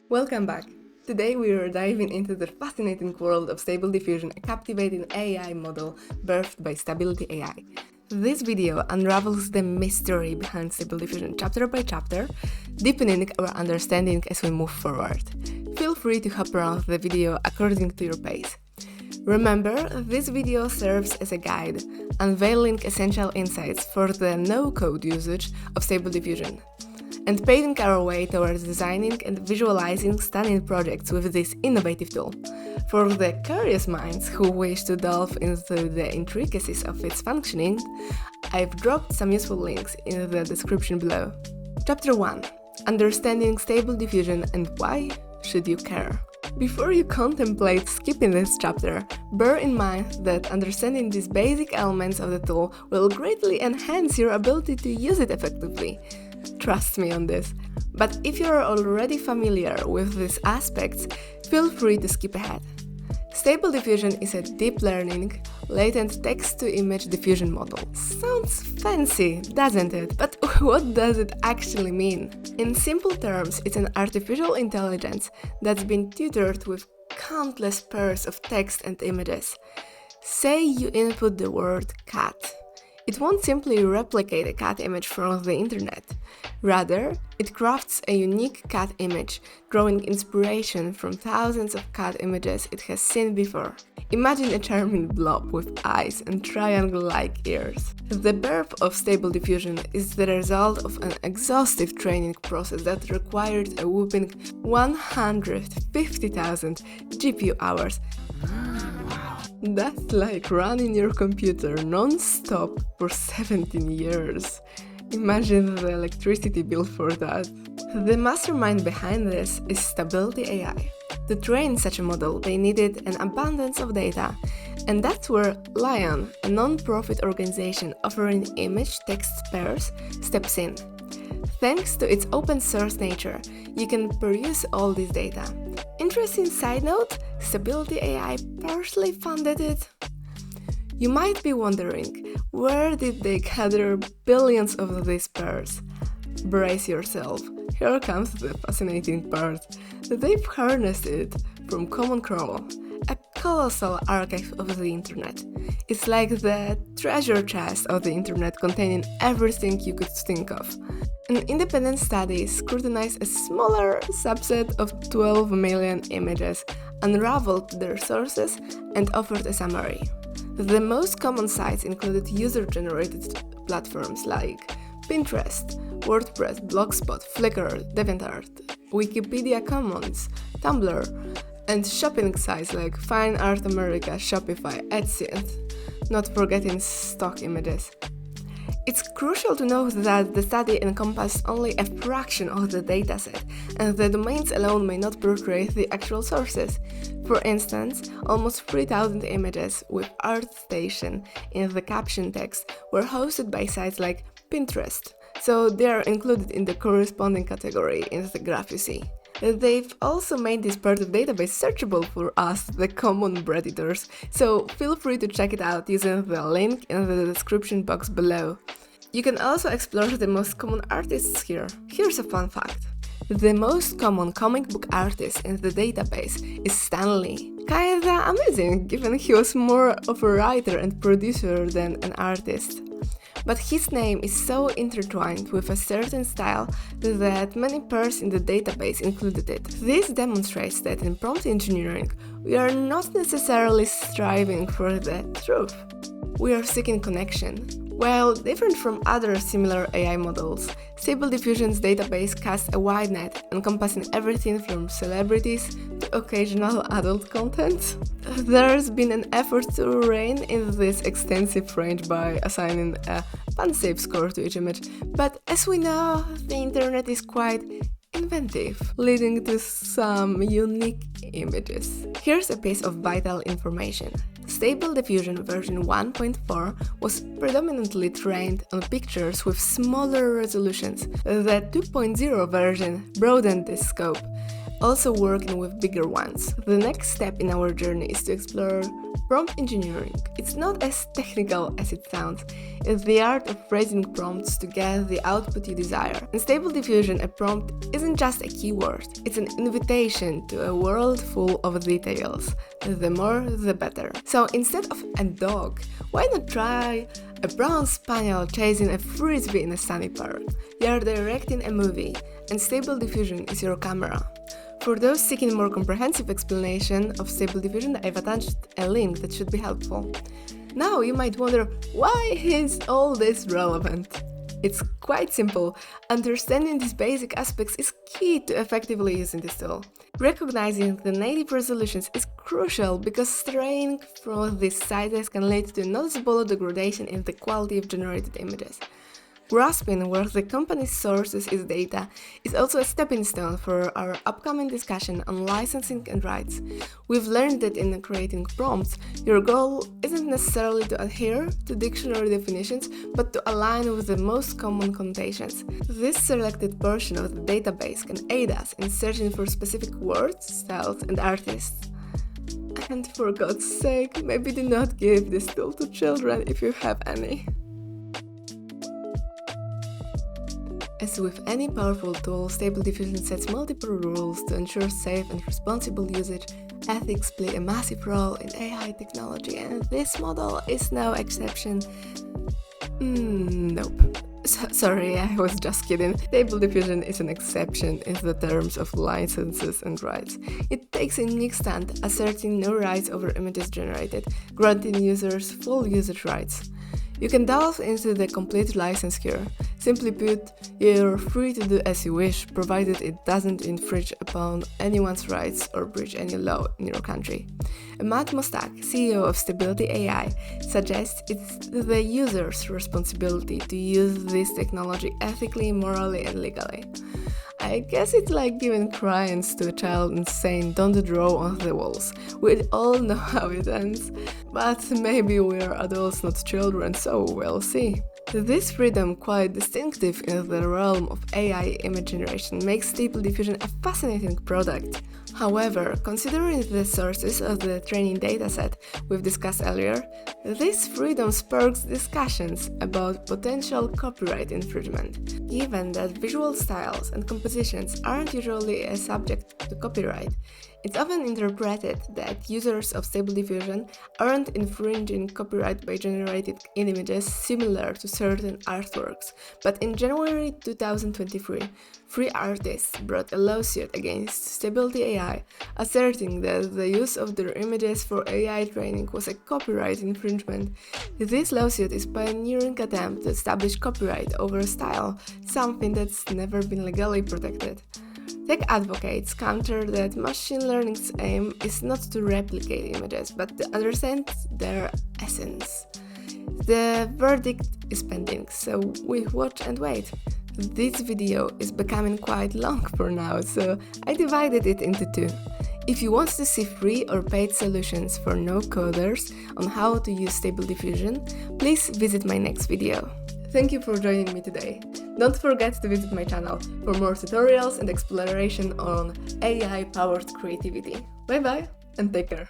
Welcome back! Today we are diving into the fascinating world of Stable Diffusion, a captivating AI model birthed by Stability AI. This video unravels the mystery behind Stable Diffusion chapter by chapter, deepening our understanding as we move forward. Feel free to hop around the video according to your pace. Remember, this video serves as a guide, unveiling essential insights for the no-code usage of Stable Diffusion, and paving our way towards designing and visualizing stunning projects with this innovative tool. For the curious minds who wish to delve into the intricacies of its functioning, I've dropped some useful links in the description below. Chapter 1. Understanding Stable Diffusion and why should you care? Before you contemplate skipping this chapter, bear in mind that understanding these basic elements of the tool will greatly enhance your ability to use it effectively. Trust me on this. But if you're already familiar with these aspects, feel free to skip ahead. Stable Diffusion is a deep learning, latent text-to-image diffusion model. Sounds fancy, doesn't it? But what does it actually mean? In simple terms, it's an artificial intelligence that's been tutored with countless pairs of text and images. Say you input the word cat. It won't simply replicate a cat image from the internet. Rather, it crafts a unique cat image, drawing inspiration from thousands of cat images it has seen before. Imagine a charming blob with eyes and triangle-like ears. The birth of Stable Diffusion is the result of an exhaustive training process that required a whopping 150,000 GPU hours. That's like running your computer non-stop for 17 years. Imagine the electricity bill for that. The mastermind behind this is Stability AI. To train such a model, they needed an abundance of data, and that's where Lion, a non-profit organization offering image-text pairs, steps in. Thanks to its open-source nature, you can peruse all this data. Interesting side note, Stability AI partially funded it. You might be wondering, where did they gather billions of these pairs? Brace yourself, here comes the fascinating part. They've harnessed it from Common Crawl, a colossal archive of the internet. It's like the treasure chest of the internet containing everything you could think of. An independent study scrutinized a smaller subset of 12 million images, unraveled their sources, and offered a summary. The most common sites included user-generated platforms like Pinterest, WordPress, Blogspot, Flickr, DeviantArt, Wikipedia Commons, Tumblr, and shopping sites like Fine Art America, Shopify, Etsy, and not forgetting stock images. It's crucial to note that the study encompassed only a fraction of the dataset, and the domains alone may not portray the actual sources. For instance, almost 3,000 images with ArtStation in the caption text were hosted by sites like Pinterest, so they are included in the corresponding category in the graph you see. They've also made this part of the database searchable for us, the common Redditors, so feel free to check it out using the link in the description box below. You can also explore the most common artists here. Here's a fun fact. The most common comic book artist in the database is Stan Lee. Kinda amazing, given he was more of a writer and producer than an artist. But his name is so intertwined with a certain style that many pairs in the database included it. This demonstrates that in prompt engineering, we are not necessarily striving for the truth. We are seeking connection. While different from other similar AI models, Stable Diffusion's database casts a wide net, encompassing everything from celebrities to occasional adult content. There's been an effort to rein in this extensive range by assigning a pan-safe score to each image, but as we know, the internet is quite inventive, leading to some unique images. Here's a piece of vital information. Stable Diffusion version 1.4 was predominantly trained on pictures with smaller resolutions. The 2.0 version broadened this scope, also working with bigger ones. The next step in our journey is to explore prompt engineering. It's not as technical as it sounds. It's the art of phrasing prompts to get the output you desire. In Stable Diffusion, a prompt isn't just a keyword, it's an invitation to a world full of details. The more, the better. So instead of a dog, why not try a brown spaniel chasing a frisbee in a sunny park? You are directing a movie, and Stable Diffusion is your camera. For those seeking a more comprehensive explanation of Stable Diffusion, I've attached a link that should be helpful. Now you might wonder, why is all this relevant? It's quite simple. Understanding these basic aspects is key to effectively using this tool. Recognizing the native resolutions is crucial because straying from these sizes can lead to noticeable degradation in the quality of generated images. Grasping where the company's sources its data is also a stepping stone for our upcoming discussion on licensing and rights. We've learned that in creating prompts, your goal isn't necessarily to adhere to dictionary definitions, but to align with the most common connotations. This selected portion of the database can aid us in searching for specific words, styles, and artists. And for God's sake, maybe do not give this tool to children if you have any. As with any powerful tool, Stable Diffusion sets multiple rules to ensure safe and responsible usage. Ethics play a massive role in AI technology, and this model is no exception. Nope. Sorry, I was just kidding. Stable Diffusion is an exception in the terms of licenses and rights. It takes a unique stand, asserting no rights over images generated, granting users full usage rights. You can delve into the complete license here. Simply put, you're free to do as you wish, provided it doesn't infringe upon anyone's rights or breach any law in your country. Matt Mostak, CEO of Stability AI, suggests it's the user's responsibility to use this technology ethically, morally, and legally. I guess it's like giving crayons to a child and saying, "Don't draw on the walls." We all know how it ends, but maybe we're adults, not children, so we'll see. This freedom, quite distinctive in the realm of AI image generation, makes Stable Diffusion a fascinating product. However, considering the sources of the training dataset we've discussed earlier, this freedom sparks discussions about potential copyright infringement. Given that visual styles and compositions aren't usually subject to copyright, it's often interpreted that users of Stable Diffusion aren't infringing copyright by generating images similar to certain artworks. But in January 2023, 3 artists brought a lawsuit against Stability AI, asserting that the use of their images for AI training was a copyright infringement. This lawsuit is a pioneering attempt to establish copyright over a style, something that's never been legally protected. Tech advocates counter that machine learning's aim is not to replicate images, but to understand their essence. The verdict is pending, so we watch and wait. This video is becoming quite long for now, so I divided it into 2. If you want to see free or paid solutions for no-coders on how to use Stable Diffusion, please visit my next video. Thank you for joining me today. Don't forget to visit my channel for more tutorials and exploration on AI-powered creativity. Bye bye and take care.